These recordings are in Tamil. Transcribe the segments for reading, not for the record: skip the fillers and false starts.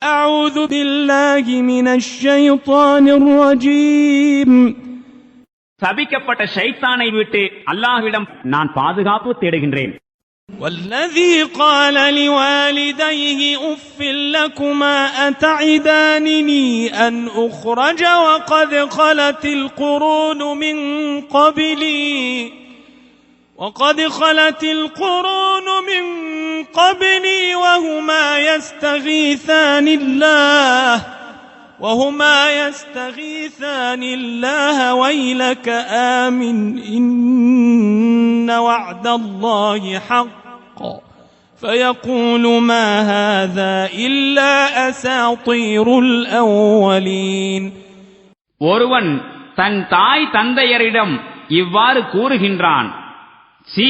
أعوذ بالله من الشيطان الرجيم. சபிக்கப்பட்ட ஷைத்தானை விட்டு அல்லாஹ்விடம் நான் பாதுகாப்பு தேடுகின்றேன். والذي قال لوالديه أف لكما أتعدانني أن أخرج وقد خلت القرون من قبلي وهما يستغيثان الله ويلك آمن إن وعد الله حق فيقول ما هذا إلا أساطير الأولين. ஒருவன் தன் தாய் தந்தையரிடம் இவ்வாறு கூறுகின்றான், சீ,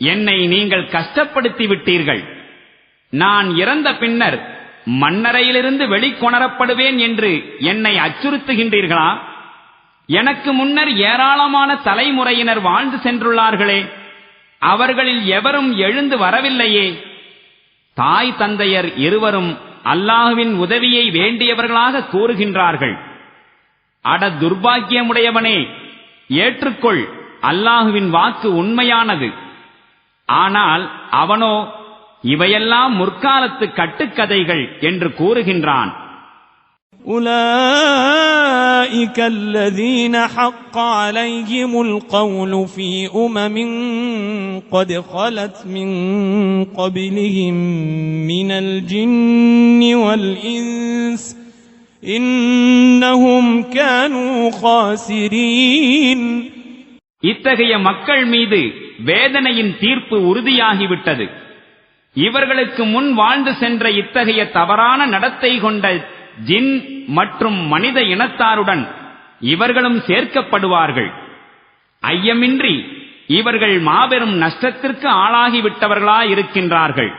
என்னை நீங்கள் கஷ்டப்படுத்தி விட்டீர்கள். நான் இறந்த பின்னர் மண்ணறையிலிருந்து வெளிக்கொணரப்படுவேன் என்று என்னை அச்சுறுத்துகின்றீர்களா? எனக்கு முன்னர் ஏராளமான தலைமுறையினர் வாழ்ந்து சென்றுள்ளார்களே, அவர்களில் எவரும் எழுந்து வரவில்லையே. தாய் தந்தையர் இருவரும் அல்லாஹ்வின் உதவியை வேண்டியவர்களாக கூறுகின்றார்கள். அட துர்பாக்கியமுடையவனே, ஏற்றுக்கொள், அல்லாஹ்வின் வாக்கு உண்மையானது. ஆனால் அவனோ இவையெல்லாம் முற்காலத்து கட்டுக்கதைகள் என்று கூறுகின்றான். أولئك الذين حق عليهم القول في أمم قد خلت من قبلهم من الجن والإنس إنهم كانوا خاسرين. இத்தகைய மக்கள் மீது வேதனையின் தீர்ப்பு உறுதியாகிவிட்டது. இவர்களுக்கு முன் வாழ்ந்து சென்ற இத்தகைய தவறான நடத்தை கொண்ட ஜின் மற்றும் மனித இனத்தாருடன் இவர்களும் சேர்க்கப்படுவார்கள். ஐயமின்றி இவர்கள் மாபெரும் நஷ்டத்திற்கு ஆளாகிவிட்டவர்களாயிருக்கின்றார்கள்.